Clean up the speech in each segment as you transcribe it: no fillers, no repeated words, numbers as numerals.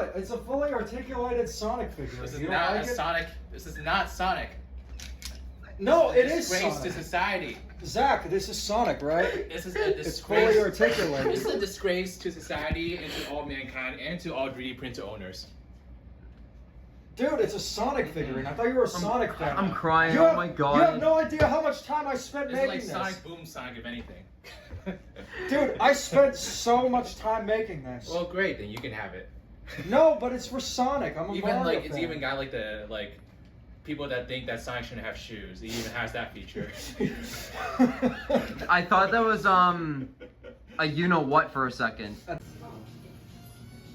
it. It's a fully articulated Sonic figure. This is You don't not like a it? Sonic. This is not Sonic. No, it is Disgrace Sonic. to society. Zach, this is Sonic, right? This is a It's fully disgrace. articulated. This is a disgrace to society and to all mankind and to all 3D printer owners. Dude, it's a Sonic figurine. I thought you were a Sonic fan. I'm crying. You Oh have, my god. You have no idea how much time I spent This is making like this. Sonic Boom Sonic, if anything. Dude, I spent so much time making this. Well, great, then you can have it. No, but it's for Sonic. I'm a Even Mario like fan. it's even got like the people that think that Sonic shouldn't have shoes. It even has that feature. I thought that was a you know what for a second.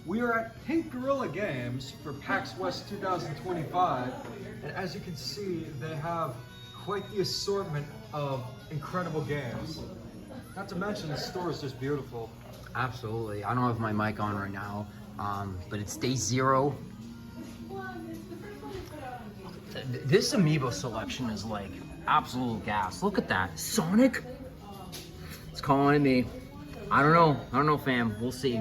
We are at Pink Gorilla Games for PAX West 2025, and as you can see, they have quite the assortment of incredible games. Not to mention, the store is just beautiful. Absolutely. I don't have my mic on right now, but it's day 0. This amiibo selection is like absolute gas. Look at that. Sonic? It's calling to me. I don't know, fam. We'll see.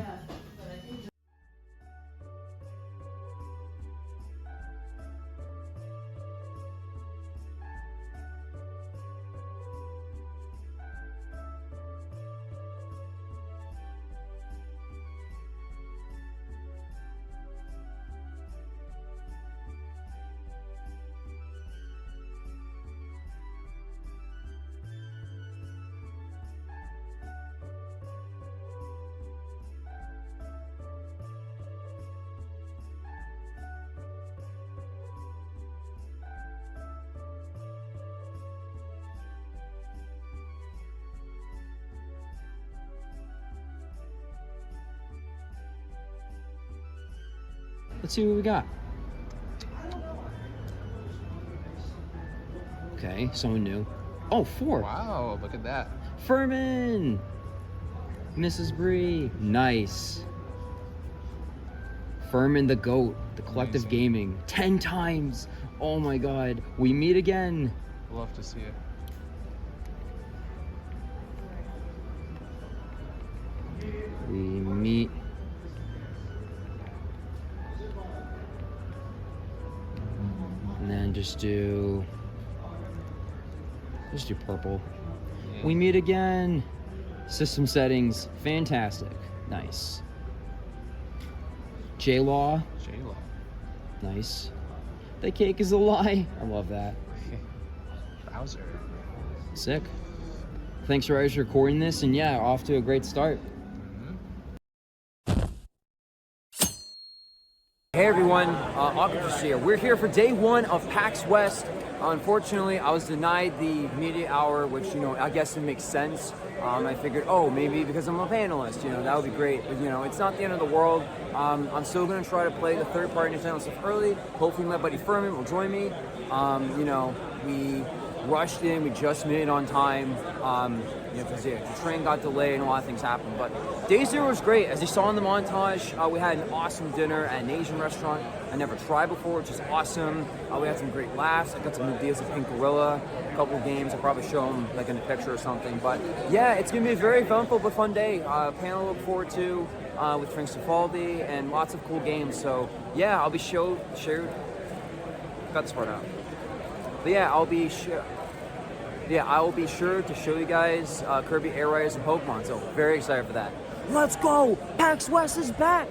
Let's see what we got. Okay, someone new. Oh, 4. Wow, look at that. Furman! Mrs. Bree. Nice. Furman the GOAT. The Collective Amazing. Gaming. 10 times! Oh my god. We meet again. Love to see it. We meet. And then just do purple. Yeah. We meet again. System settings, fantastic. Nice. J-Law, J-Lo. nice. The cake is a lie. I love that. Bowser. Sick. Thanks for always recording this, and yeah, off to a great start. Hey everyone, AquaTwist here. We're here for day 1 of PAX West. Unfortunately, I was denied the media hour, which, you know, I guess it makes sense. I figured, oh, maybe because I'm a panelist, you know, that would be great. But, you know, it's not the end of the world. I'm still going to try to play the third-party Nintendo stuff early. Hopefully my buddy Furman will join me. You know, we rushed in, we just made it on time. You know, because the train got delayed and a lot of things happened. But day 0 was great. As you saw in the montage, we had an awesome dinner at an Asian restaurant I never tried before, which is awesome. We had some great laughs. I got some new deals with Pink Gorilla, a couple of games. I'll probably show them like in a picture or something. But yeah, it's gonna be a very eventful but fun day. Panel to look forward to with Frank Cifaldi and lots of cool games. So yeah, I'll be cut this part out. But yeah, I will be sure to show you guys Kirby Air Riders and Pokemon, so very excited for that. Let's go! PAX West is back!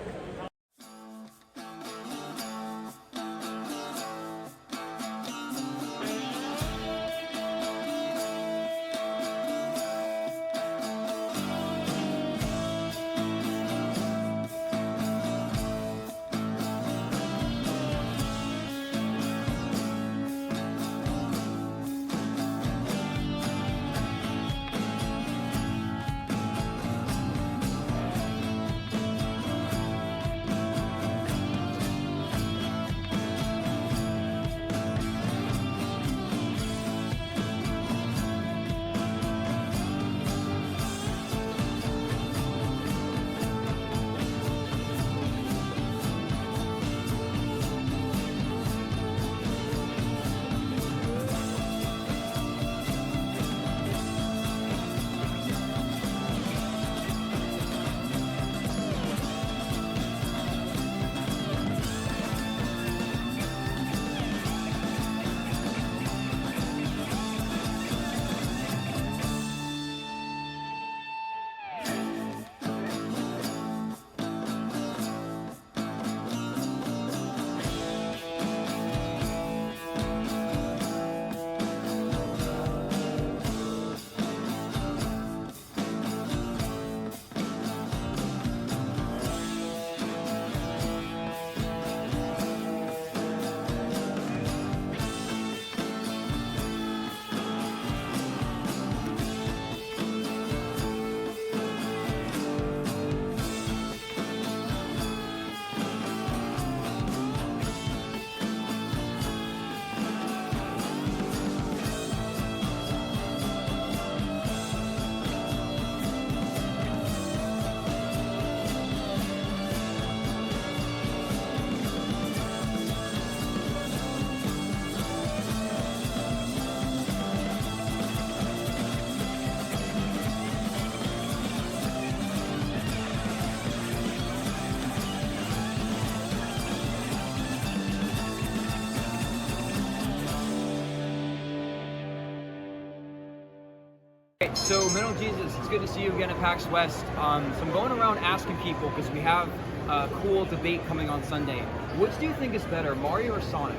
right, so Metal Jesus, it's good to see you again at PAX West. So I'm going around asking people, because we have a cool debate coming on Sunday. Which do you think is better, Mario or Sonic?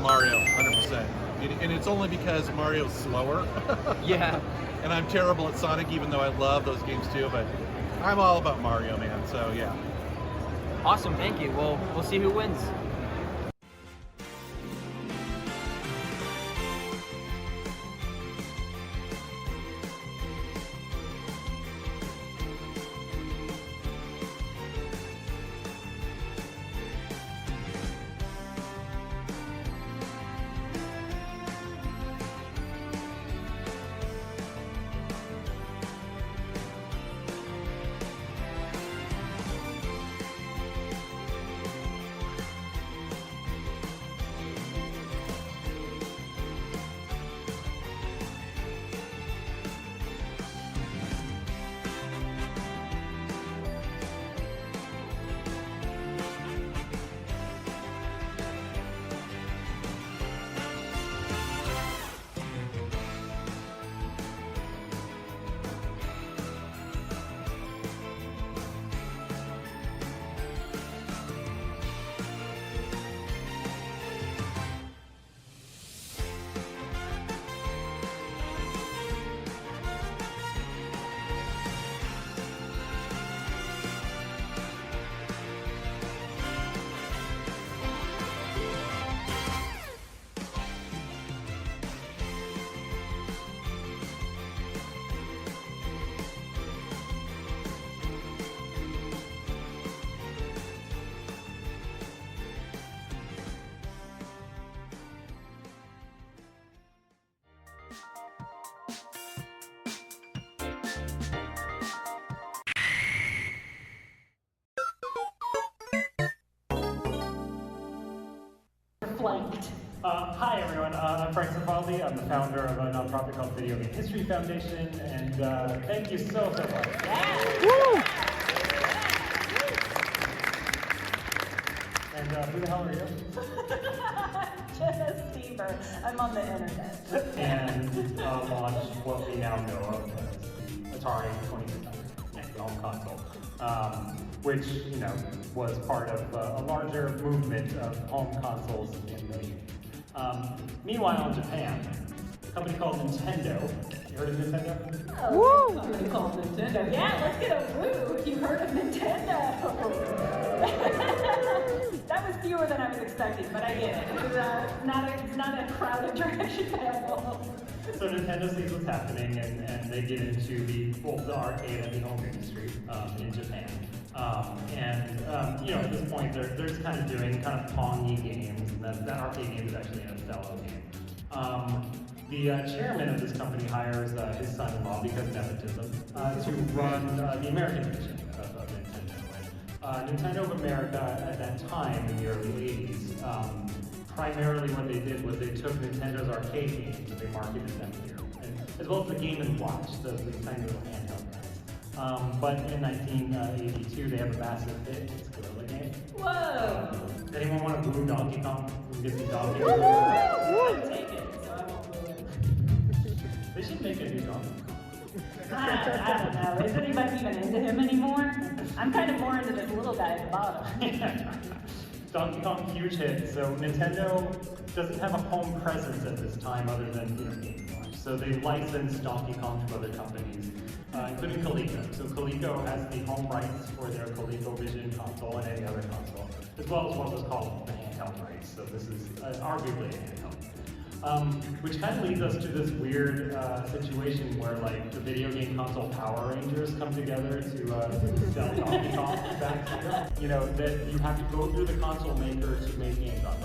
Mario, 100%. And it's only because Mario's slower. Yeah. And I'm terrible at Sonic, even though I love those games too, but I'm all about Mario, man, so yeah. Awesome, thank you. Well, we'll see who wins. Flanked. Hi everyone, I'm Frank Cifaldi. I'm the founder of a nonprofit called Video Game History Foundation, and thank you so much. Yeah. Woo! And who the hell are you? Just Stever. I'm on the internet. And launched what we now know of as the Atari 2600, the home console, which was part of a larger movement of home consoles in the. Meanwhile, in Japan, a company called Nintendo. You heard of Nintendo? Oh, woo! Company called Nintendo. Yeah, let's get a woo if you heard of Nintendo. That was fewer than I was expecting, but I get it. It's not a crowded direction at all. So Nintendo sees what's happening, and they get into both the arcade and the home industry in Japan. At this point, they're just kind of doing kind of Pongy games, and that arcade game is actually an Othello game. The chairman of this company hires his son-in-law, because nepotism, to run the American division of Nintendo. And Nintendo of America at that time, in the early 80s, primarily what they did was they took Nintendo's arcade games and they marketed them here, as well as the Game & Watch, those tiny little handheld guys. But in 1982, they have a massive hit. It's Gorilla Game. Whoa! Does anyone want to boo Donkey Kong? We can get some Donkey Kong. Kong. I'll take it, so I won't boo it. They should make a new Donkey Kong. I don't know. Is anybody even into him anymore? I'm kind of more into this little guy at the bottom. Donkey Kong, huge hit. So Nintendo doesn't have a home presence at this time other than Game & Watch. So they licensed Donkey Kong to other companies, including Coleco. So Coleco has the home rights for their ColecoVision console and any other console, as well as what was called the handheld rights. So this is arguably a handheld. Which kind of leads us to this weird situation where the video game console Power Rangers come together to sell Donkey Kong back here. That you have to go through the console maker to make games on.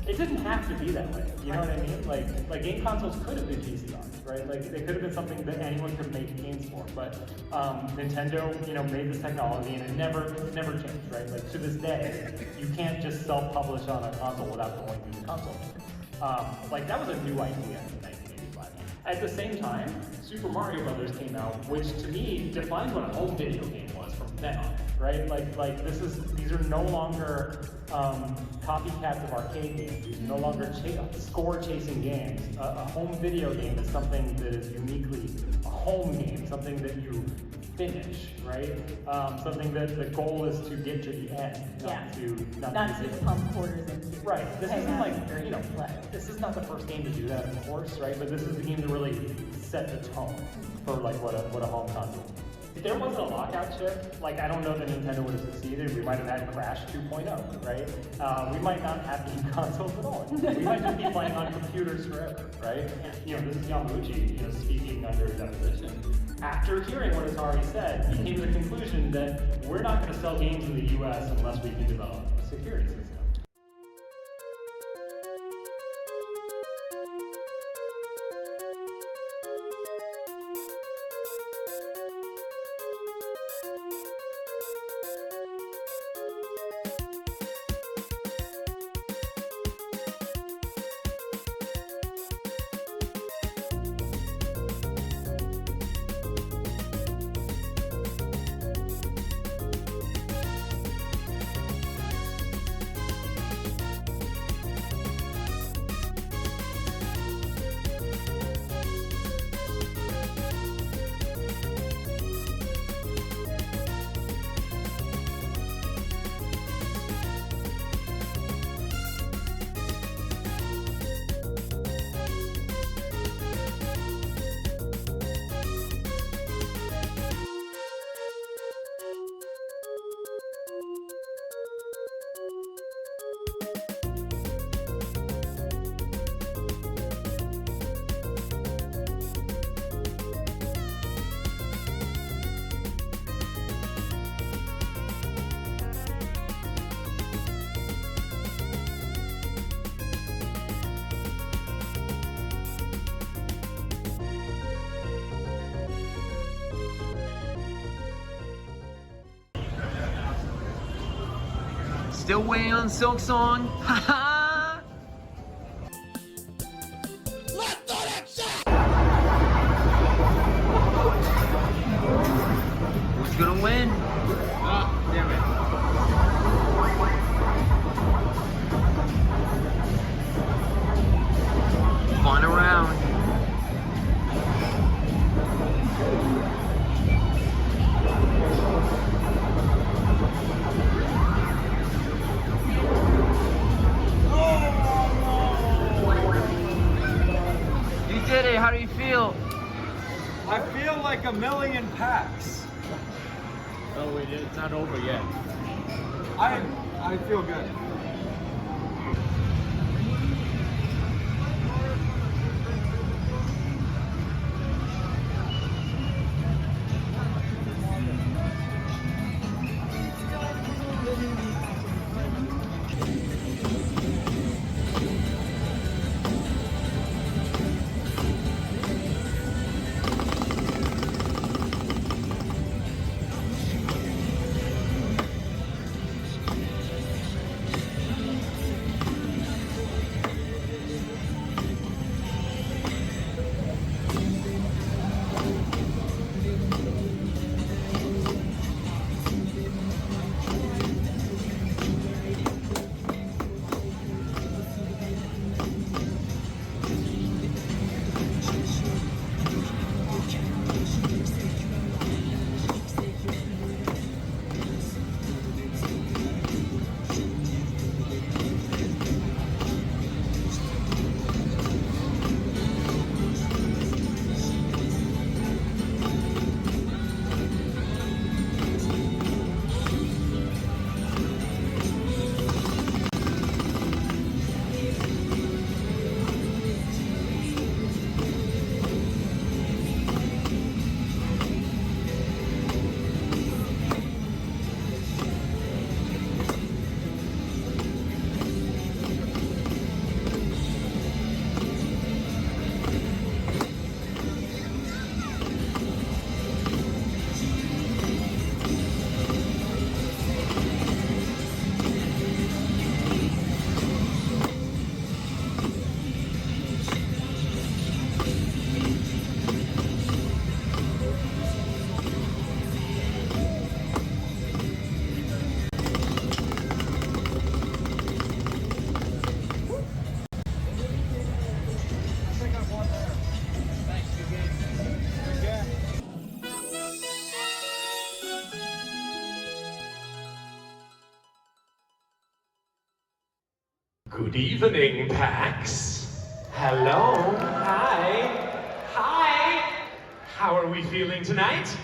It didn't have to be that way. You know what I mean? Like game consoles could have been PC on, right? They could have been something that anyone could make games for. But Nintendo, made this technology and it never changed, right? To this day, you can't just self-publish on a console without going through the console maker. That was a new idea in 1985. At the same time, Super Mario Brothers came out, which to me defines what a home video game was from then on, right? These are no longer copycats of arcade games. These no longer score-chasing games. A home video game is something that is uniquely a home game, something that you finish, right? Something that the goal is to get to the end, not to pump quarters into. Right. This isn't like, you know, this is not the first game to do that, of course, right? But this is the game to really set the tone for like what a home console. If there wasn't a lockout chip, like I don't know that Nintendo would have succeeded. We might have had Crash 2.0, right? We might not have game consoles at all. We might just be playing on computers forever, right? You know, this is Yamauchi, you know, speaking under deposition. After hearing what Atari said, he came to the conclusion that we're not going to sell games in the US unless we can develop a security system. Still waiting on Silk Song. Haha. Who's gonna win? Ah, damn it. Fun around. Did it? How do you feel? I feel like a million packs. Oh wait, it's not over yet. I feel good. Good evening, PAX. Hello. Hi. Hi. How are we feeling tonight?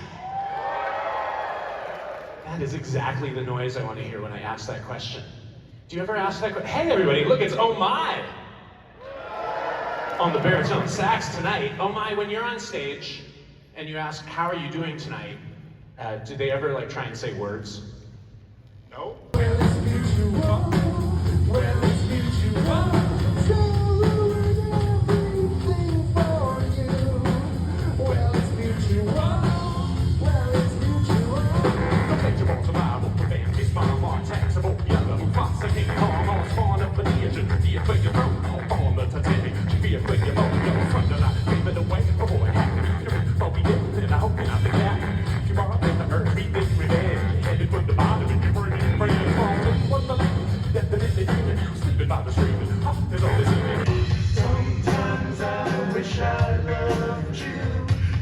That is exactly the noise I want to hear when I ask that question. Do you ever ask that question? Hey everybody, look, it's Oh My! On the baritone sax tonight. Oh My, when you're on stage and you ask, how are you doing tonight? Do they ever like try and say words? No? Sometimes I wish I loved you.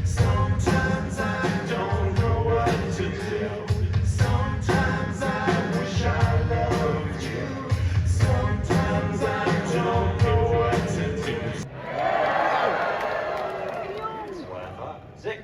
Sometimes I don't know what to do. Sometimes I wish I loved you. Sometimes I don't know what to do. That's what I thought. Sick.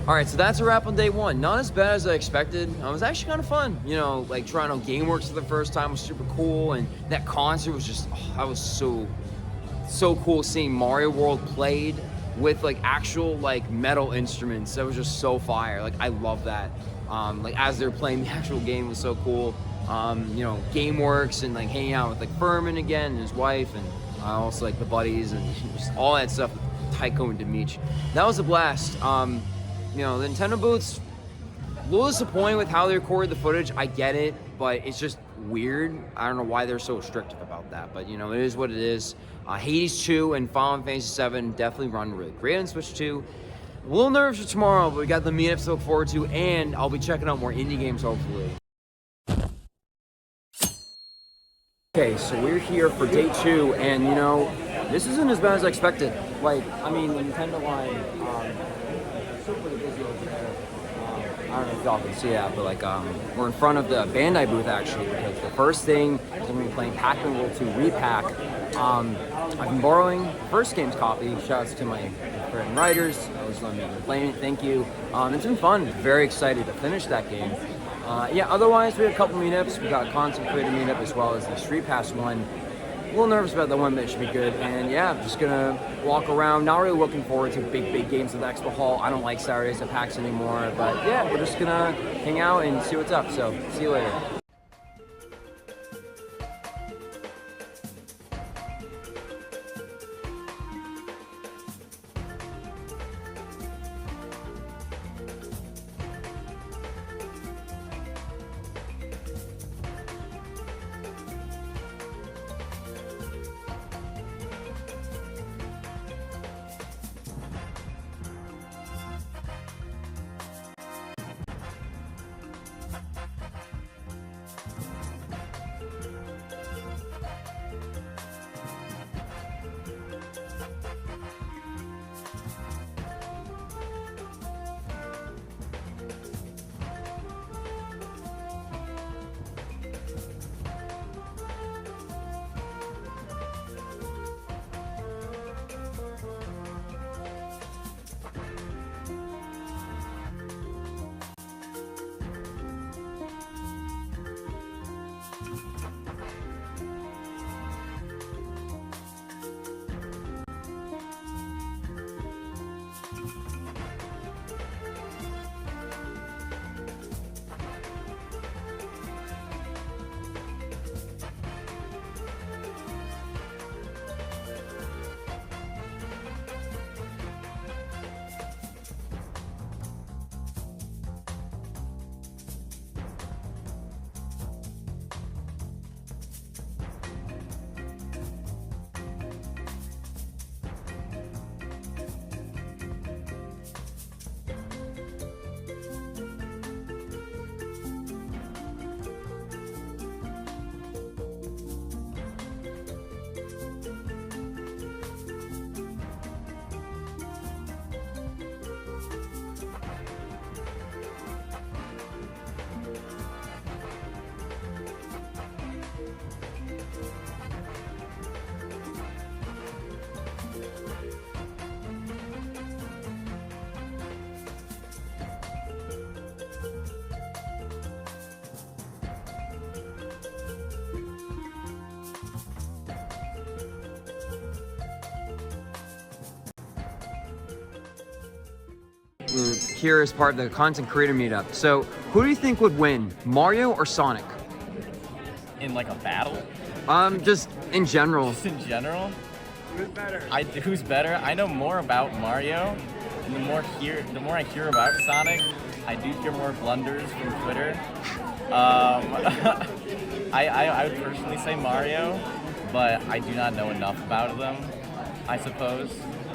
All right, so that's a wrap on day one. Not as bad as I expected. It was actually kind of fun. You know, like trying out GameWorks for the first time was super cool, and that concert was just, that was so cool seeing Mario World played with like actual like metal instruments. That was just so fire. Like I love that. Like as they were playing the actual game was so cool. You know, GameWorks and like hanging out with like Furman again and his wife, and also like the buddies and just all that stuff. Tycho and Dimitri. That was a blast. You know, the Nintendo booth's a little disappointed with how they recorded the footage. I get it, but it's just weird. I don't know why they're so restrictive about that, but you know, it is what it is. Hades 2 and Final Fantasy 7 definitely run really great on Switch 2. A little nervous for tomorrow, but we got the meetups to look forward to, and I'll be checking out more indie games hopefully. Okay, so we're here for day 2, and you know, this isn't as bad as I expected. Like, I mean, the Nintendo line, super busy over there. I don't know if y'all can see that, but like, we're in front of the Bandai booth actually, because the first thing is we're gonna be playing Pac-Man World 2 Repack. I've been borrowing the first game's copy. Shoutouts to my friend writers. I was letting me playing it. Thank you. It's been fun. Very excited to finish that game. Yeah, otherwise we had a couple meetups. We got a content creator meetup as well as the Street Pass one. A little nervous about that one, but it should be good. And yeah, I'm just gonna walk around. Not really looking forward to big games at the Expo Hall. I don't like Saturdays at PAX anymore. But yeah, we're just gonna hang out and see what's up. So see you later. here as part of the content creator meetup. So, who do you think would win, Mario or Sonic? In like a battle? Just in general. Just in general? Who's better? I know more about Mario, and the more I hear about Sonic, I do hear more blunders from Twitter. I would personally say Mario, but I do not know enough about them, I suppose.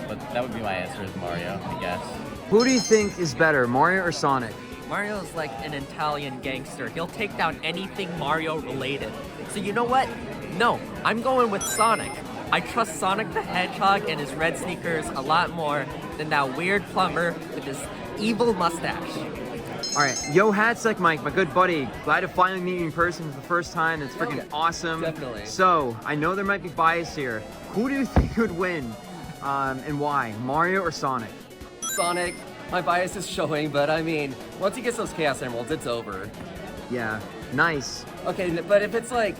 But that would be my answer, is Mario, I guess. Who do you think is better, Mario or Sonic? Mario's like an Italian gangster. He'll take down anything Mario related. So you know what? No, I'm going with Sonic. I trust Sonic the Hedgehog and his red sneakers a lot more than that weird plumber with his evil mustache. All right, yo, Hatsec Mike, my good buddy. Glad to finally meet you in person for the first time. It's freaking awesome. Definitely. So, I know there might be bias here. Who do you think would win, and why? Mario or Sonic? Sonic, my bias is showing, but I mean, once he gets those Chaos Emeralds, it's over. Yeah, nice. Okay, but if it's like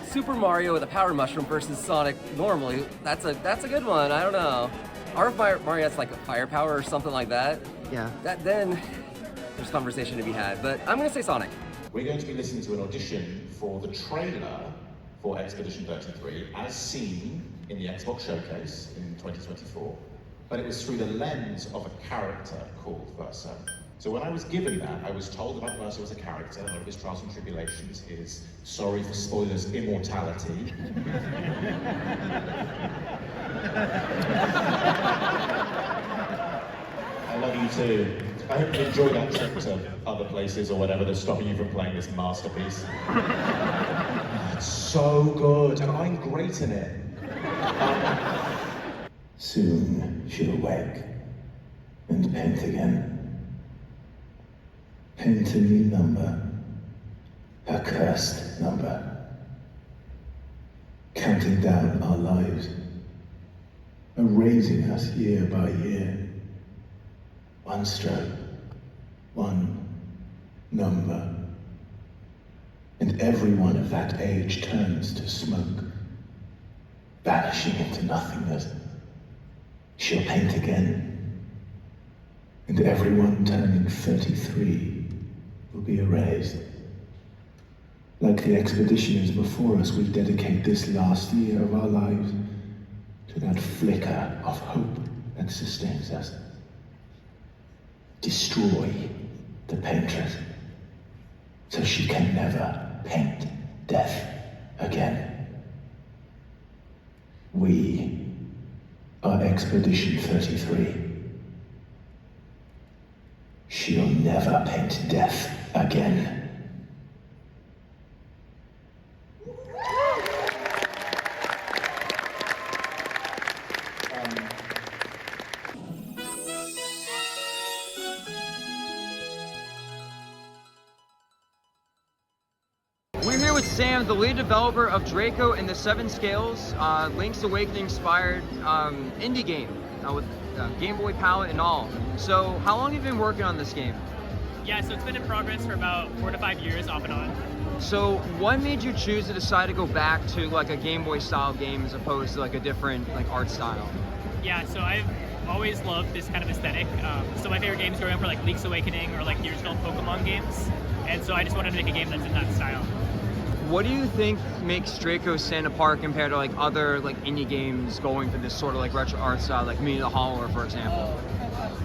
Super Mario with a Power Mushroom versus Sonic normally, that's a good one. I don't know. Or if Mario has like a firepower or something like that. Yeah. Then there's conversation to be had. But I'm gonna say Sonic. We're going to be listening to an audition for the trailer for Expedition 33 as seen in the Xbox Showcase in 2024. But it was through the lens of a character called Versa. So when I was given that, I was told about Versa as a character, a lot of his trials and tribulations, his, sorry for spoilers, immortality. I love you too. I hope you enjoy that trip to other places or whatever that's stopping you from playing this masterpiece. It's so good, and I'm great in it. Soon she'll wake and paint again. Paint a new number, her cursed number. Counting down our lives, erasing us year by year. One stroke, one number. And every one of that age turns to smoke, vanishing into nothingness. She'll paint again, and everyone turning 33 will be erased. Like the expeditioners before us, we dedicate this last year of our lives to that flicker of hope that sustains us. Destroy the paintress, so she can never paint death again. We are Expedition 33. She'll never paint death again. We're here with Sam, the lead developer of Draco and the Seven Scales, Link's Awakening inspired indie game with Game Boy palette and all. So how long have you been working on this game? Yeah, so it's been in progress for about 4 to 5 years, off and on. So what made you choose to decide to go back to like a Game Boy style game as opposed to like a different like art style? Yeah, so I've always loved this kind of aesthetic. So my favorite games growing up were like Link's Awakening or like the original Pokemon games. And so I just wanted to make a game that's in that style. What do you think makes Draco stand apart compared to like other like indie games going for this sort of like retro art style, like Me the Holler, for example?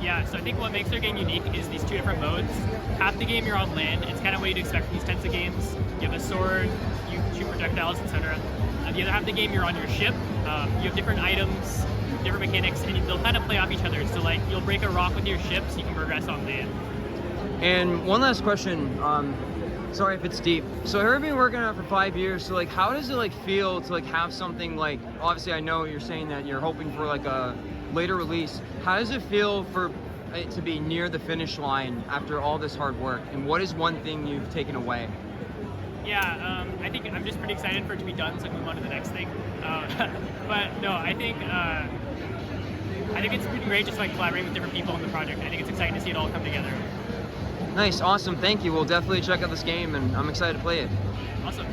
Yeah, so I think what makes their game unique is these 2 different modes. Half the game you're on land. It's kind of what you'd expect from these types of games. You have a sword, you shoot projectiles, etc. The other half of the game you're on your ship. You have different items, different mechanics, and they'll kind of play off each other. So like you'll break a rock with your ship so you can progress on land. And one last question. Sorry if it's deep. So I've been working on it for 5 years. So like, how does it like feel to like have something like? Obviously, I know you're saying that you're hoping for like a later release. How does it feel for it to be near the finish line after all this hard work? And what is one thing you've taken away? Yeah, I think I'm just pretty excited for it to be done, so I can move on to the next thing. But no, I think it's been great just like collaborating with different people on the project. I think it's exciting to see it all come together. Nice, awesome, thank you. We'll definitely check out this game, and I'm excited to play it. Awesome.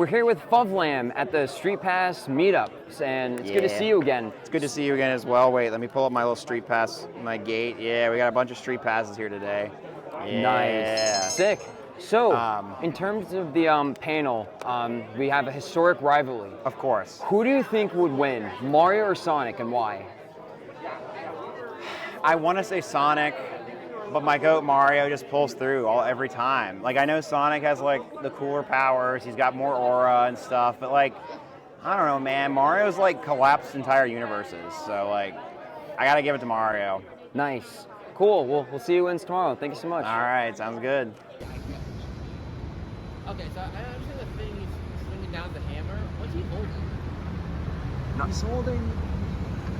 we're here with Fuvlam at the Street Pass meetup, and it's good to see you again. It's good to see you again as well. Wait, let me pull up my little Street Pass, my gate. Yeah, we got a bunch of Street Passes here today. Yeah. Nice. Sick. So, in terms of the panel, we have a historic rivalry. Of course. Who do you think would win, Mario or Sonic, and why? I want to say Sonic, but my goat Mario just pulls through every time. Like, I know Sonic has like the cooler powers, he's got more aura and stuff, but like, I don't know, man. Mario's like collapsed entire universes, so like, I gotta give it to Mario. Nice. Cool. Well, we'll see you wins tomorrow. Thank you so much. All right, sounds good. Okay, so I understand the thing he's swinging down the hammer. What's he holding? He's holding.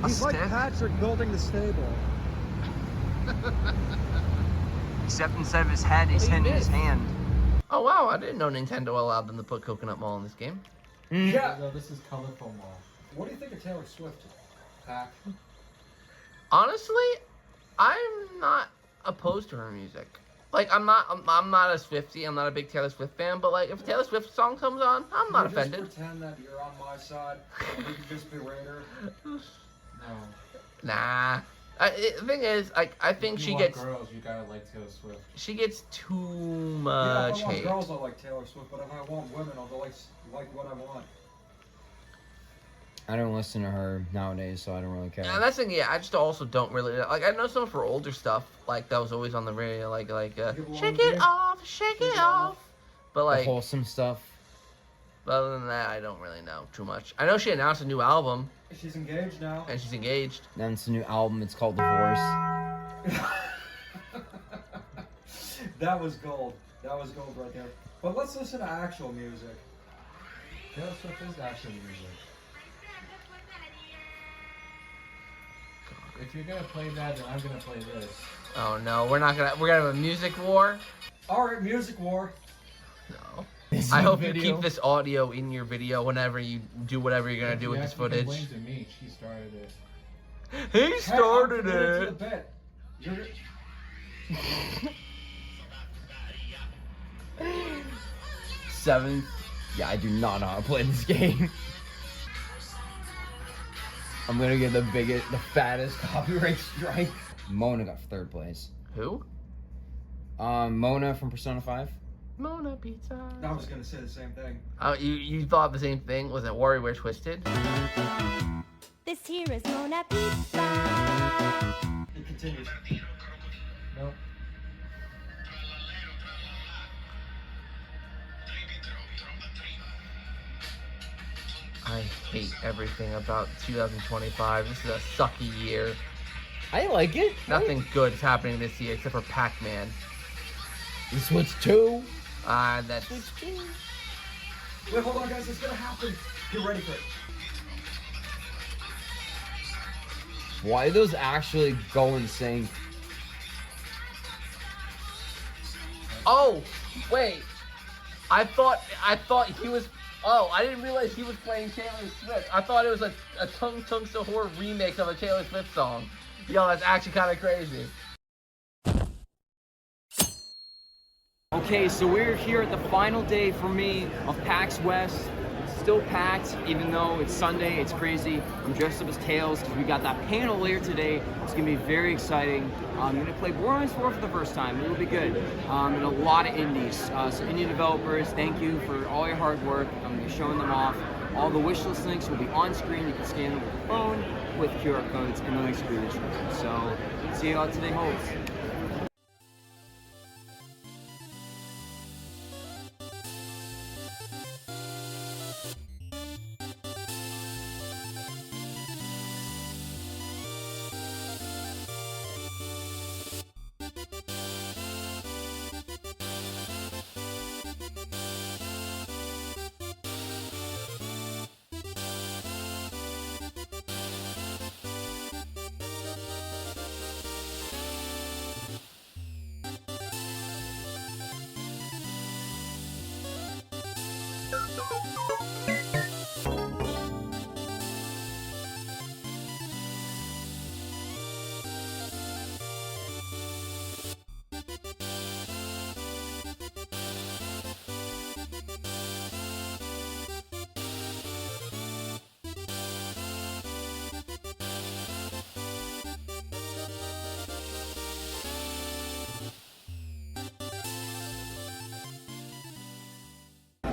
He's like Patrick building the stable. Except instead of his head, he's hitting his hand. Oh wow, I didn't know Nintendo allowed them to put Coconut Mall in this game. Yeah. No, this is colorful mall. What do you think of Taylor Swift? Pac? Honestly, I'm not opposed to her music. Like, I'm not a Swiftie, I'm not a big Taylor Swift fan, but like, if a Taylor Swift song comes on, I'm not offended. Just pretend that you're on my side, and you can just berate her. No. Nah. The thing is, I think If she you gets... want girls, you gotta like Taylor Swift. She gets too Yeah, much if I want hate. girls, I like Taylor Swift, but if I want women, I'll go like what I want. I don't listen to her nowadays, so I don't really care. And that's the thing, yeah, I just also don't really... Like, I know some of her older stuff, like, that was always on the radio, like, shake it off, shake it off. But, like... The wholesome stuff. But other than that, I don't really know too much. I know she announced a new album. She's engaged now. And she's engaged. Then it's a new album, it's called Divorce. That was gold. That was gold right there. But let's listen to actual music. Taylor Swift is actual music. If you're gonna play that, then I'm gonna play this. Oh no, we're gonna have a music war? Alright, music war. No. I hope you keep this audio in your video whenever you do whatever you're gonna do with this footage. To me, she started it. He started Hey, it! Seventh. Yeah, I do not know how to play this game. I'm gonna get the fattest copyright strike. Mona got third place. Who? Mona from Persona 5. Mona Pizza. I was gonna say the same thing. Oh, you thought the same thing? Was it Warrior Twisted? This here is Mona Pizza. It continues. Nope. I hate everything about 2025. This is a sucky year. I like it. Nothing good is happening this year except for Pac-Man. The Switch 2. That's... Wait, hold on guys, it's gonna happen. Get ready for it. Why do those actually go in sync? Oh, wait. I thought he was... Oh, I didn't realize he was playing Taylor Swift. I thought it was a Tung Tung Sahur remix of a Taylor Swift song. Yo, that's actually kind of crazy. Okay, so we're here at the final day for me of PAX West. It's still packed, even though it's Sunday. It's crazy. I'm dressed up as Tails because we got that panel later today. It's gonna be very exciting. I'm gonna play Borderlands 4 for the first time. It'll be good. And a lot of indies. So indie developers, thank you for all your hard work. I'm gonna be showing them off. All the wishlist links will be on screen. You can scan them with your phone with QR codes and the links will be in the description. So see you all today holds.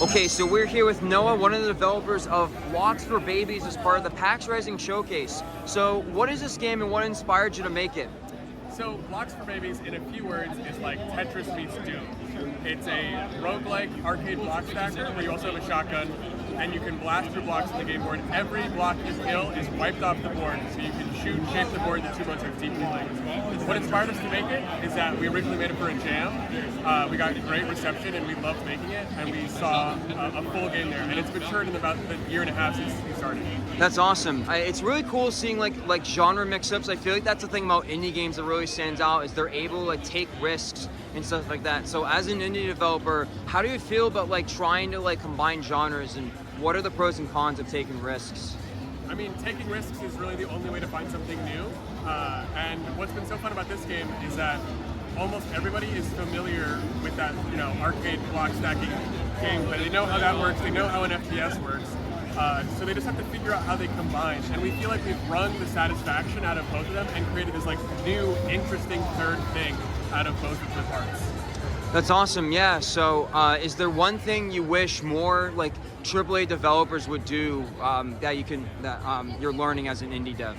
Okay, so we're here with Noah, one of the developers of Blocks for Babies as part of the PAX Rising Showcase. So what is this game and what inspired you to make it? So Blocks for Babies, in a few words, is like Tetris meets Doom. It's a roguelike arcade block stacker where you also have a shotgun and you can blast through blocks on the game board. Every block you kill is wiped off the board, so you can shoot, shape the board. The two modes are deeply linked. What inspired us to make it is that we originally made it for a jam. We got great reception and we loved making it, and we saw a full game there, and it's matured in about the year and a half since we started. That's awesome. It's really cool seeing like genre mix-ups. I feel like that's the thing about indie games that really stands out, is they're able to like take risks and stuff like that. So as an indie developer, how do you feel about like trying to like combine genres, and what are the pros and cons of taking risks? I mean, taking risks is really the only way to find something new. And what's been so fun about this game is that almost everybody is familiar with that, arcade block stacking gameplay. They know how that works. They know how an FPS works. So they just have to figure out how they combine. And we feel like we've wrung the satisfaction out of both of them and created this like new, interesting third thing out of both of the parts. That's awesome, yeah. So is there one thing you wish more like AAA developers would do that you're learning as an indie dev?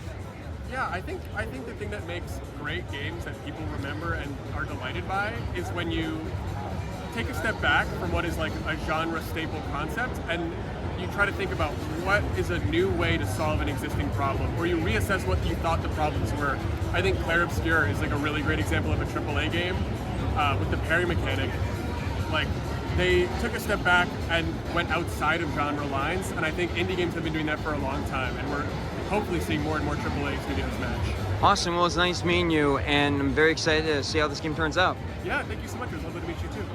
Yeah, I think the thing that makes great games that people remember and are delighted by is when you take a step back from what is like a genre staple concept and you try to think about what is a new way to solve an existing problem, or you reassess what you thought the problems were. I think Claire Obscure is like a really great example of a AAA game with the parry mechanic. Like, they took a step back and went outside of genre lines, and I think indie games have been doing that for a long time, and we're hopefully seeing more and more AAA studios match. Awesome, well, it's nice meeting you, and I'm very excited to see how this game turns out. Yeah, thank you so much. It was lovely to meet you too.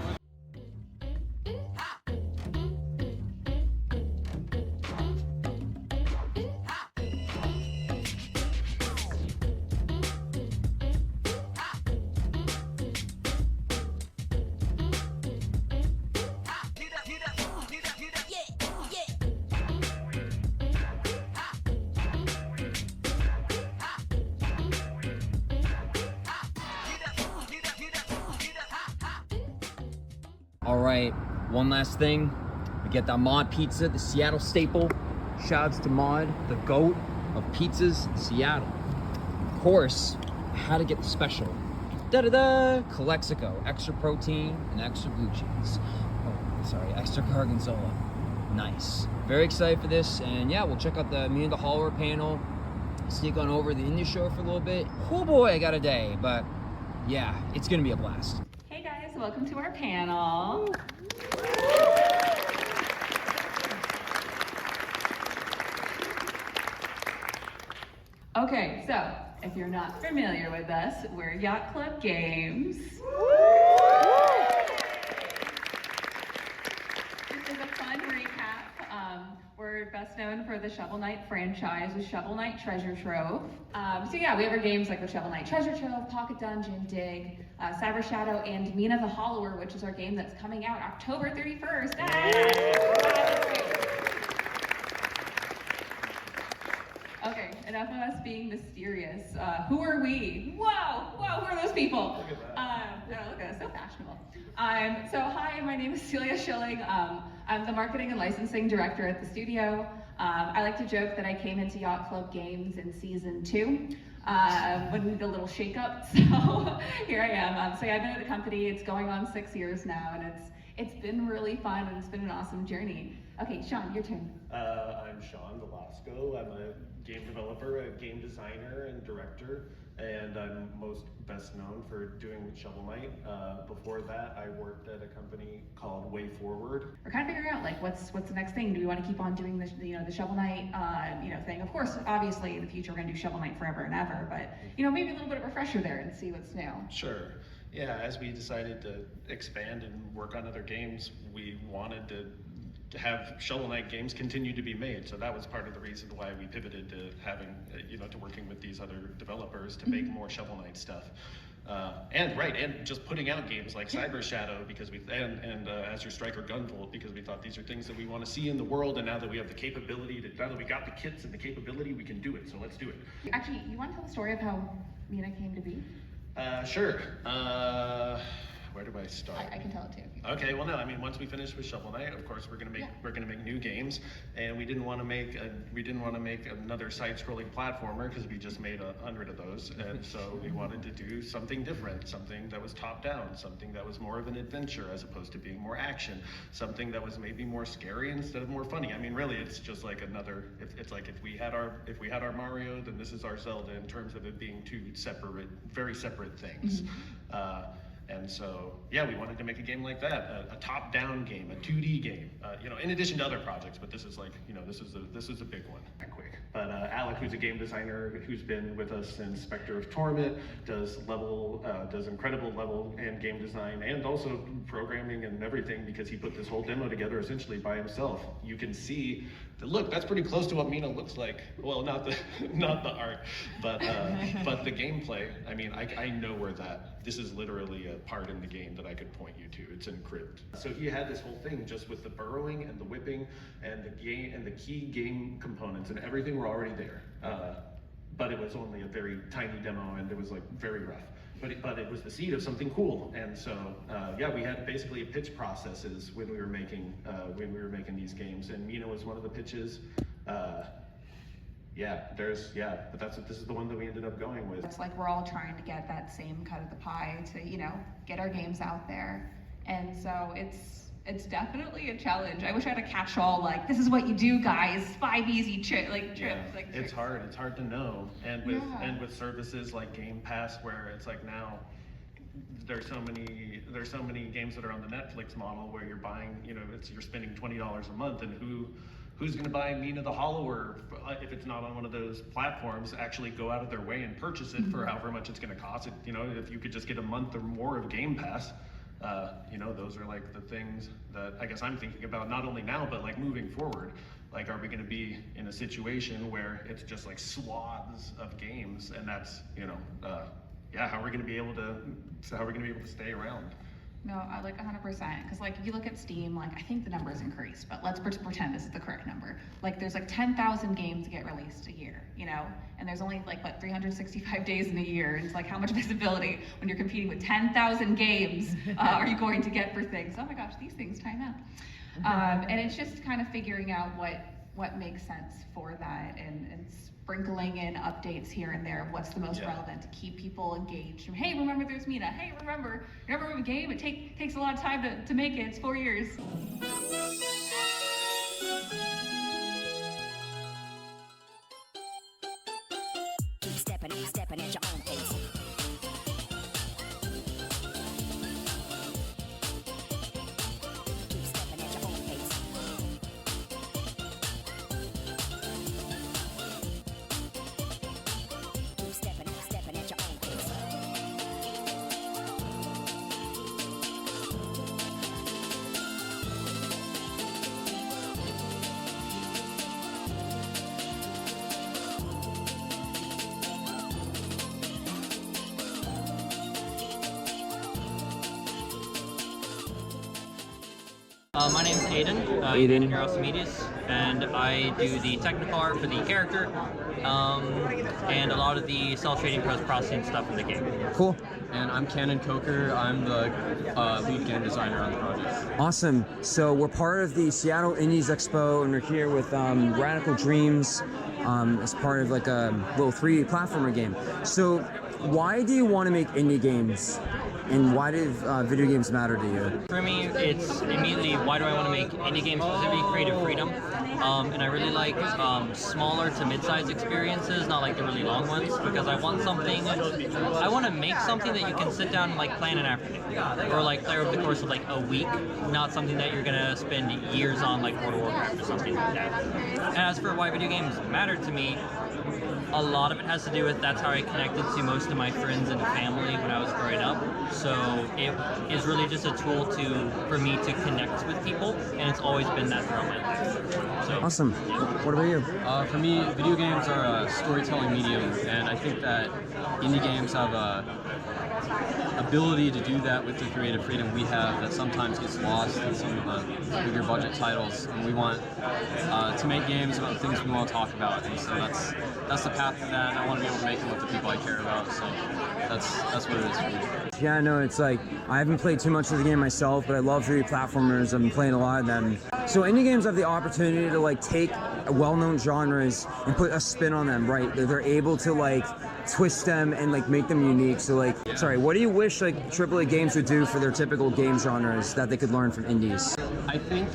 All right, one last thing. We get that Mod Pizza, the Seattle staple. Shouts to Mod, the GOAT of pizzas in Seattle. Of course, I had to get the special. Da-da-da! Calexico, extra protein and extra blue cheese. Oh, sorry, extra gorgonzola. Nice. Very excited for this, and yeah, we'll check out the Me and the Holler panel, sneak on over the indie show for a little bit. Oh boy, I got a day, but yeah, it's gonna be a blast. Hey guys, welcome to our panel. Okay, so if you're not familiar with us, we're Yacht Club Games. This is a fun recap. We're best known for the Shovel Knight franchise with Shovel Knight Treasure Trove. So yeah, we have our games like the Shovel Knight Treasure Trove, Pocket Dungeon, Dig, Cyber Shadow, and Mina the Hollower, which is our game that's coming out October 31st. Okay, enough of us being mysterious. Who are we? Whoa, who are those people? Look at that. Look at us, so fashionable. So hi, my name is Celia Schilling. I'm the marketing and licensing director at the studio. I like to joke that I came into Yacht Club Games in season 2. When we did a little shake-up, so here I am. So yeah, I've been at the company, it's going on 6 years now, and it's been really fun, and it's been an awesome journey. Okay, Sean, your turn. I'm Sean Velasco. I'm a game developer, a game designer, and director, and I'm most best known for doing Shovel Knight. Before that, I worked at a company called Way Forward. We're kind of figuring out like what's the next thing. Do we want to keep on doing the the Shovel Knight thing? Of course, obviously in the future we're gonna do Shovel Knight forever and ever, but maybe a little bit of a refresher there and see what's new. Sure. Yeah, as we decided to expand and work on other games, we wanted to have Shovel Knight games continue to be made. So that was part of the reason why we pivoted to having, to working with these other developers to make more Shovel Knight stuff. And just putting out games like Cyber Shadow because and Azure Striker Gunvolt because we thought these are things that we want to see in the world, and now that we have the capability, now that we got the kits and the capability, we can do it. So let's do it. Actually, you want to tell the story of how Mina came to be? Sure. where do I start? I can tell it too. Okay, well no, I mean once we finish with Shovel Knight, of course we're gonna make new games, and we didn't want to make another side-scrolling platformer because we just made 100 of those, and so we wanted to do something different, something that was top-down, something that was more of an adventure as opposed to being more action, something that was maybe more scary instead of more funny. I mean, really, it's just like another. It's like if we had our Mario, then this is our Zelda in terms of it being two separate, very separate things. And so, yeah, we wanted to make a game like that, a top-down game, a 2D game, you know, in addition to other projects, but this is like, you know, this is a big one. Quick. But Alec, who's a game designer, who's been with us since Spectre of Torment, does incredible level and game design, and also programming and everything, because he put this whole demo together essentially by himself. You can see the look. That's pretty close to what Mina looks like. Well, not the art, but the gameplay. I mean, I know where this is literally a part in the game that I could point you to. It's in Crypt. So he had this whole thing just with the burrowing and the whipping and the game and the key game components, and everything were already there. But it was only a very tiny demo, and it was like very rough. But it was the seed of something cool, and so yeah, we had basically pitch processes when we were making these games, and Mina was one of the pitches. But this is the one that we ended up going with. It's like we're all trying to get that same cut of the pie to, you know, get our games out there, and so it's definitely a challenge. I wish I had a catch-all like, this is what you do, guys. 5 easy trips. Yeah, it's hard to know. And with services like Game Pass, where it's like now there's so many games that are on the Netflix model where you're buying, you know, you're spending $20 a month, and who's going to buy Mina the Hollower if it's not on one of those platforms, actually go out of their way and purchase it for however much it's going to cost. You know, if you could just get a month or more of Game Pass, you know, those are like the things that I guess I'm thinking about, not only now, but like moving forward. Like, are we going to be in a situation where it's just like swaths of games, and that's, you know, how are we going to be able to stay around? No, I like 100%, because like if you look at Steam, like I think the numbers increase, but let's pretend this is the correct number. Like there's like 10,000 games get released a year, you know, and there's only like what 365 days in a year, and it's like how much visibility when you're competing with 10,000 games are you going to get for things? Oh my gosh, these things time out. And it's just kind of figuring out what makes sense for that, and sprinkling in updates here and there of what's the most relevant to keep people engaged. Hey, remember there's Mina. Hey, remember a game? It takes a lot of time to make it. It's 4 years. Keep stepping at your own pace. Keep stepping at your own pace. Stepping at your own pace. My name's Aiden, Heroes and I do the technical art for the character, and a lot of the cell shading post-processing stuff in the game. Cool. And I'm Cannon Coker. I'm the lead game designer on the project. Awesome. So we're part of the Seattle Indies Expo, and we're here with Radical Dreams as part of like a little 3D platformer game. So why do you want to make indie games? And why did video games matter to you? For me, it's immediately, why do I want to make indie games? Specifically creative freedom. And I really like smaller to mid-sized experiences, not like the really long ones, because I want to make something that you can sit down and like plan an afternoon, or like play over the course of like a week, not something that you're gonna spend years on, like World of Warcraft or something like that. And as for why video games matter to me, a lot of it has to do with that's how I connected to most of my friends and family when I was growing up. So it is really just a tool for me to connect with people, and it's always been that throughout my life. So, awesome. What about you? For me, video games are a storytelling medium, and I think that indie games have a ability to do that with the creative freedom we have that sometimes gets lost in some of the bigger budget titles. And we want to make games about things we want to talk about, and so that's the path path to that, and I want to be able to make them with the people I care about. So that's what it is for me. Yeah, no, it's like, I haven't played too much of the game myself, but I love 3D platformers. I've been playing a lot of them. So indie games have the opportunity to like take well-known genres and put a spin on them, right? They're able to like twist them and like make them unique. So like, sorry, what do you wish like AAA games would do for their typical game genres that they could learn from indies? I think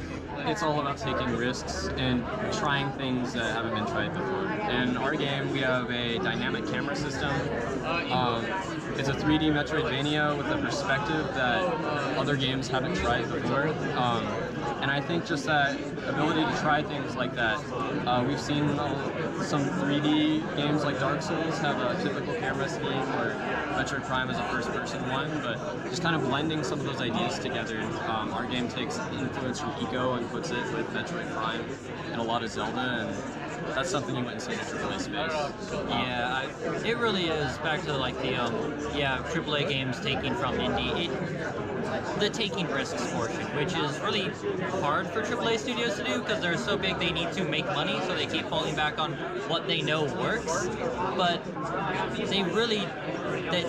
it's all about taking risks and trying things that haven't been tried before. In our game, we have a dynamic camera system. It's a 3D Metroidvania with a perspective that other games haven't tried before. And I think just that ability to try things like that. We've seen some 3D games like Dark Souls have a typical camera scheme, or Metroid Prime is a first-person one, but just kind of blending some of those ideas together. Our game takes influence from Eco and puts it with Metroid Prime and a lot of Zelda, and that's something you wouldn't see in a AAA space. Yeah, it really is back to like the AAA games taking from indie. The taking risks portion, which is really hard for AAA studios to do because they're so big they need to make money, so they keep falling back on what they know works. But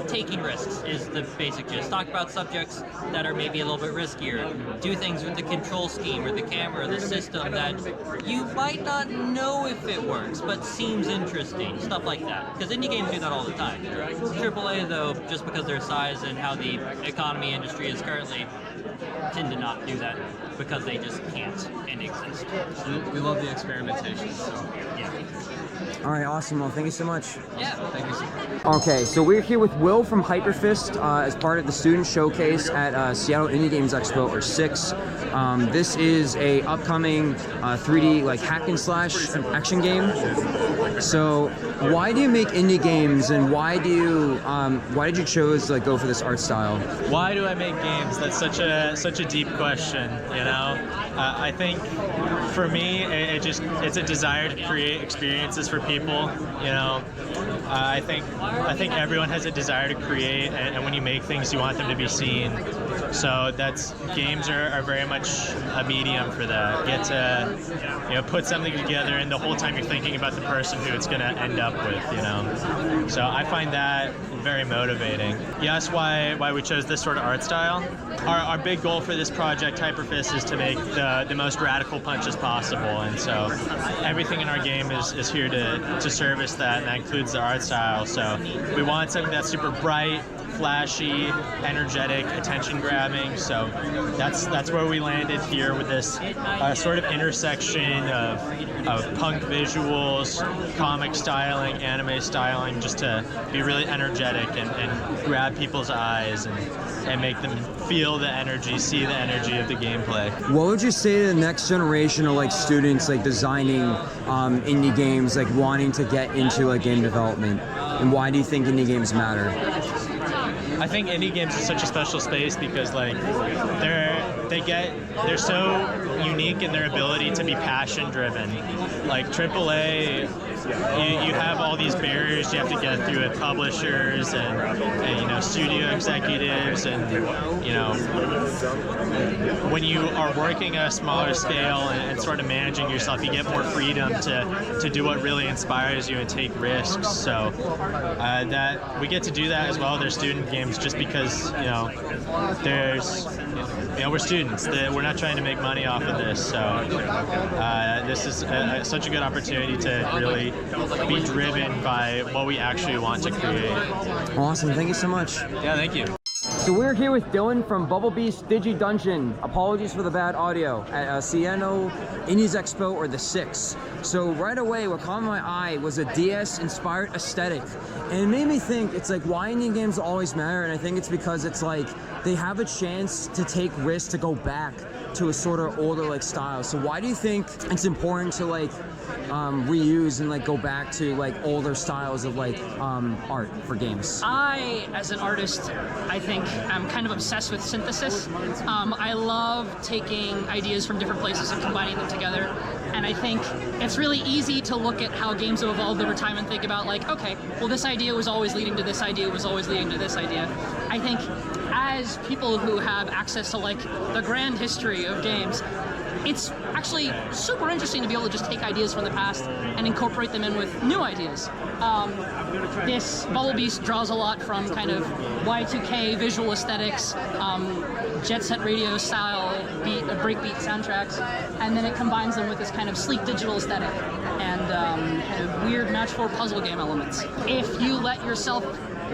taking risks is the basic gist. Talk about subjects that are maybe a little bit riskier. Do things with the control scheme or the camera, the system that you might not know if it works, but seems interesting. Stuff like that. Because indie games do that all the time. AAA, though, just because their size and how the economy industry is currently, tend to not do that because they just can't and exist. We love the experimentation. So. Yeah. All right, awesome. Well, thank you so much. Yeah, thank you so much. Okay, so we're here with Will from HYPERFIST as part of the student showcase at Seattle Indie Games Expo, or 6. This is a upcoming 3D like hack and slash action game. So why do you make indie games, and why did you choose to like go for this art style? Why do I make games? That's such a deep question, you know. I think for me, it's a desire to create experiences for people, you know. I think everyone has a desire to create, and when you make things, you want them to be seen. So games are very much a medium for that. You get to put something together, and the whole time you're thinking about the person who it's going to end up with, you know. So I find that very motivating. You asked why we chose this sort of art style. Our big goal for this project, HYPERFIST, is to make the most radical punches possible, and so everything in our game is here to service that, and that includes the art style. So we want something that's super bright, flashy, energetic, attention-grabbing. So that's where we landed here with this sort of intersection of punk visuals, comic styling, anime styling, just to be really energetic and grab people's eyes and make them feel the energy, see the energy of the gameplay. What would you say to the next generation of like students like designing indie games, like wanting to get into like game development, and why do you think indie games matter? I think indie games are such a special space because like they're so unique in their ability to be passion driven. Like AAA, you have all these barriers you have to get through with publishers and studio executives, and when you are working at a smaller scale and sort of managing yourself, you get more freedom to do what really inspires you and take risks. So that we get to do that as well with our student games, just because we're students. We're not trying to make money off of this. So this is such a good opportunity to really be driven by what we actually want to create. Awesome, thank you so much. Yeah, thank you. So we're here with Dylan from BubbleBeast Digi Dungeon. Apologies for the bad audio at Seattle Indies Expo, or the 6. So right away, what caught my eye was a DS-inspired aesthetic, and it made me think, it's like, why indie games always matter, and I think it's because it's like they have a chance to take risks to go back to a sort of older like style. So why do you think it's important to like reuse and like go back to like older styles of like art for games? I, as an artist, I think I'm kind of obsessed with synthesis. I love taking ideas from different places and combining them together. And I think it's really easy to look at how games have evolved over time and think about like, okay, well this idea was always leading to this idea, was always leading to this idea. I think as people who have access to like the grand history of games, it's actually super interesting to be able to just take ideas from the past and incorporate them in with new ideas. This BubbleBeast draws a lot from kind of Y2K visual aesthetics, Jet Set Radio style breakbeat soundtracks, and then it combines them with this kind of sleek digital aesthetic and kind of weird Match 4 puzzle game elements. If you let yourself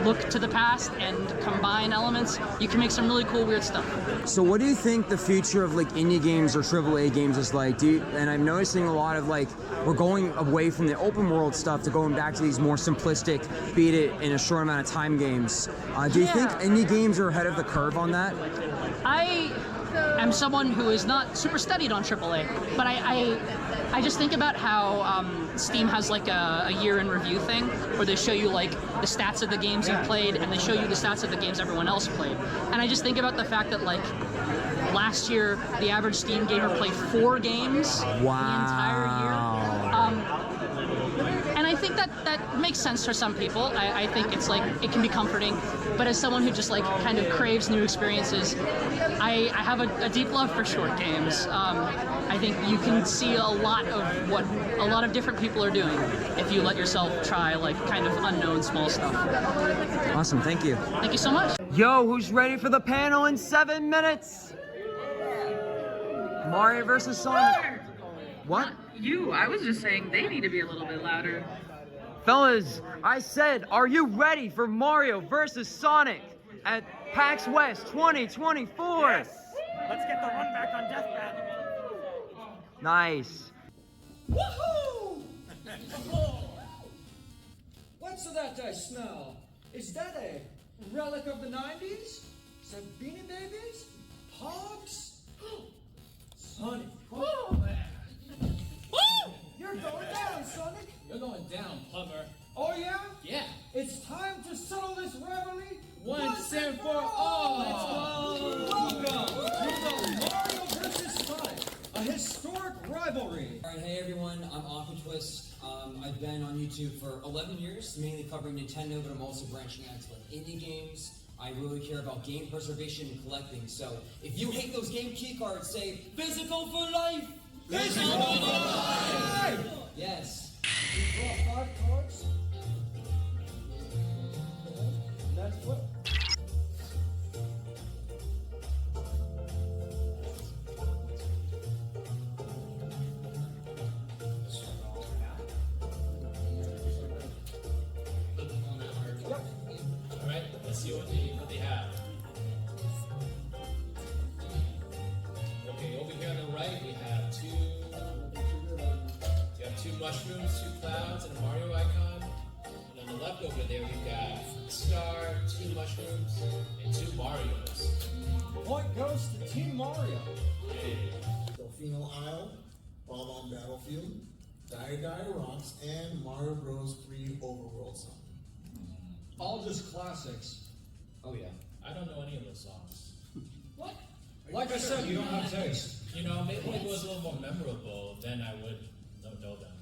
look to the past and combine elements, you can make some really cool, weird stuff. So what do you think the future of like indie games or AAA games is like? And I'm noticing a lot of like, we're going away from the open world stuff to going back to these more simplistic, beat it in a short amount of time games. Do you think indie games are ahead of the curve on that? I am someone who is not super studied on AAA, but I just think about how Steam has like a year in review thing where they show you like the stats of the games you've played and they show you the stats of the games everyone else played. And I just think about the fact that like last year the average Steam gamer played 4 games the entire year. And I think that makes sense for some people. I think it's like, it can be comforting. But as someone who just like kind of craves new experiences, I have a deep love for short games. I think you can see a lot of what a lot of different people are doing if you let yourself try like kind of unknown small stuff. Awesome, thank you. Thank you so much. Yo, who's ready for the panel in 7 minutes? Mario versus Sonic. What? You, I was just saying they need to be a little bit louder. Fellas, I said, are you ready for Mario versus Sonic at PAX West 2024? Yes! Let's get the run back on Death Battle. Nice. Woohoo! What's that I smell? Is that a relic of the 90s? Some Beanie Babies? Hogs? Sonic. Oh, you're going down, Sonic. You're going down, Plumber. Oh, yeah? Yeah. It's time to settle this rivalry Once and for all. Welcome to the Mario versus Sonic, a historic rivalry. All right, hey everyone, I'm AquaTwist. I've been on YouTube for 11 years, mainly covering Nintendo, but I'm also branching out to like indie games. I really care about game preservation and collecting, so if you hate those game key cards, say physical for life! Physical for life! Yes. You draw 5 cards. That's what. Alright, let's see what they have. Okay, over here on the right we have two mushrooms, 2 clouds, and a Mario icon. And on the left over there we've got a star, 2 mushrooms, and 2 Marios. Point goes to Team Mario. Hey. Delfino Isle, Bomb Battlefield, Dire Rocks, and Mario Bros. 3 Overworld Song. All just classics. Oh yeah. I don't know any of those songs. What? Like I said, you don't have taste. You know, maybe if it was a little more memorable, then I would know them.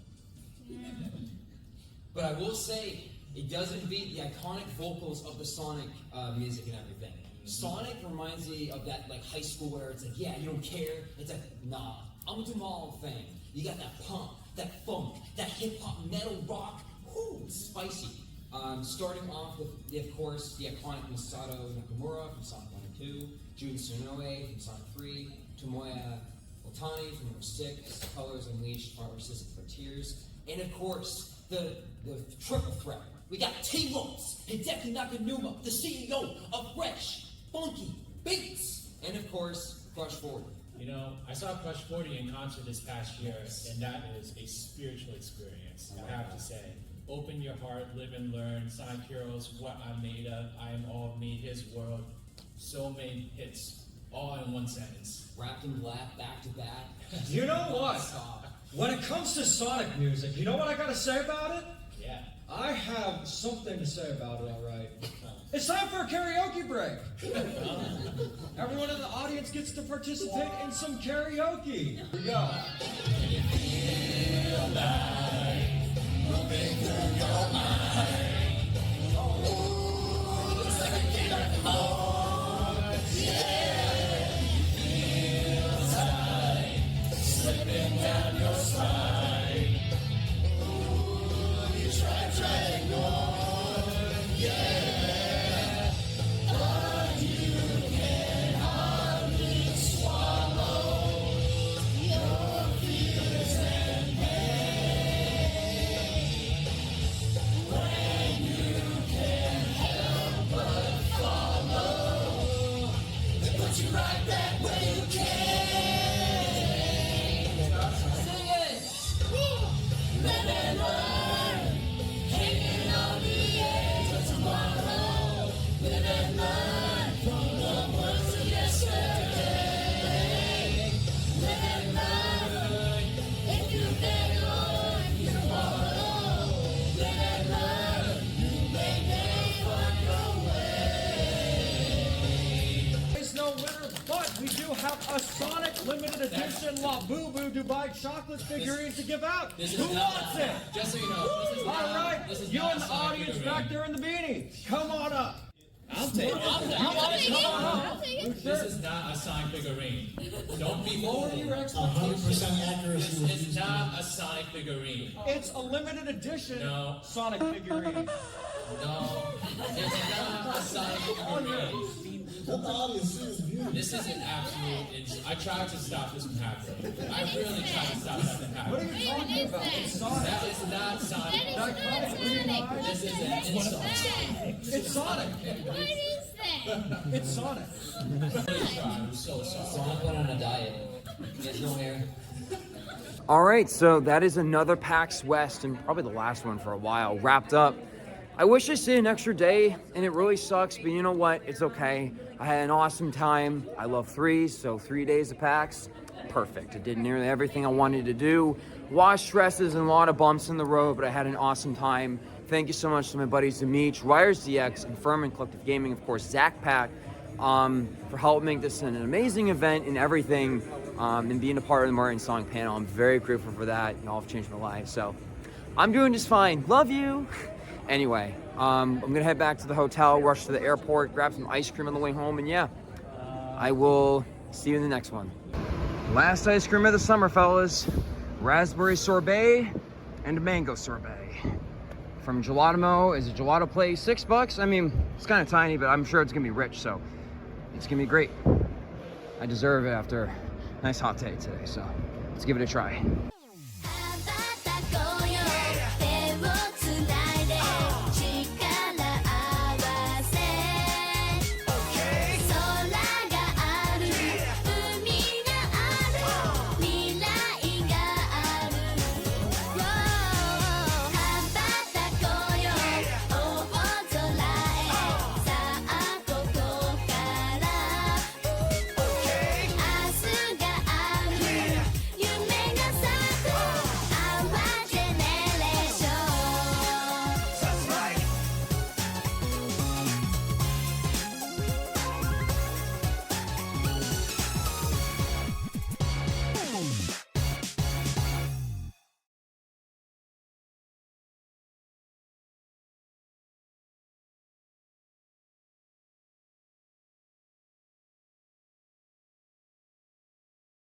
But I will say, it doesn't beat the iconic vocals of the Sonic music and everything. Sonic reminds me of that like high school where it's like, yeah, you don't care. It's like, nah, I'm gonna do my own thing. You got that punk, that funk, that hip hop, metal, rock, whoo, spicy. Starting off with, of course, the iconic Masato Nakamura from Sonic 1 and 2, Jun Tsunoe from Sonic 3, Tomoya Otani from number 6, Colors Unleashed, Artistic Frontiers, and of course, the triple threat. We got T-Rops, Hideki Nakanuma, the CEO of Fresh, Funky, Beats, and of course, Crush 40. You know, I saw Crush 40 in concert this past year, and that is a spiritual experience, I have to say. Open your heart, live and learn, Sonic Heroes, what I'm made of, I am all of me, his world. So many hits, all in one sentence. Wrapped in black, back to back. You know what? When it comes to Sonic music, you know what I gotta say about it? Yeah. I have something to say about it, alright. It's time for a karaoke break. Everyone in the audience gets to participate in some karaoke. Here we go. Moving through your mind. Oh, it's like a kid at heart. Yeah, you feel inside. There's no winner, but we do have a Sonic limited edition La Boo Boo Dubai chocolate figurines to give out. Who wants it? Just so you know, this is All not, right, this is you not in the a Sonic audience figurine. back there in the beanie, come on up. I'll take it. Come on up. This is not a Sonic figurine. Don't be fooled. 100% accuracy. This is not a Sonic figurine. It's a limited edition No. Sonic figurine. No, it's not a Sonic figurine. Let the audience see his view. This is an absolute. I tried to stop this from happening. I really tried to stop that from happening. What are you talking about? It's Sonic. That is not Sonic. This is an insult. It's Sonic. What is that? It's Sonic. I'm so sorry. Sonic went on a diet. He has no hair. All right, so that is another PAX West, and probably the last one for a while, wrapped up. I wish I stayed an extra day, and it really sucks, but you know what? It's okay. I had an awesome time. I love threes, so 3 days of PAX, perfect. I did nearly everything I wanted to do. A lot of stresses and a lot of bumps in the road, but I had an awesome time. Thank you so much to my buddies Demeech, Ryers DX, and Furman Collective Gaming, of course, Zach Pack, for helping make this an amazing event and everything, and being a part of the Martin Song panel. I'm very grateful for that. Y'all have changed my life, so I'm doing just fine. Love you. Anyway, I'm gonna head back to the hotel, rush to the airport, grab some ice cream on the way home, and yeah, I will see you in the next one. Last ice cream of the summer, fellas. Raspberry sorbet and mango sorbet. From Gelatimo, is a gelato place, $6. I mean, it's kind of tiny, but I'm sure it's gonna be rich, so it's gonna be great. I deserve it after a nice hot day today, so let's give it a try.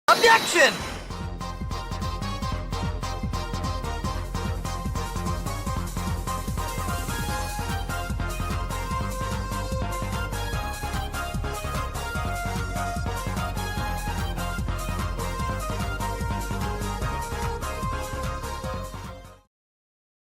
Objection!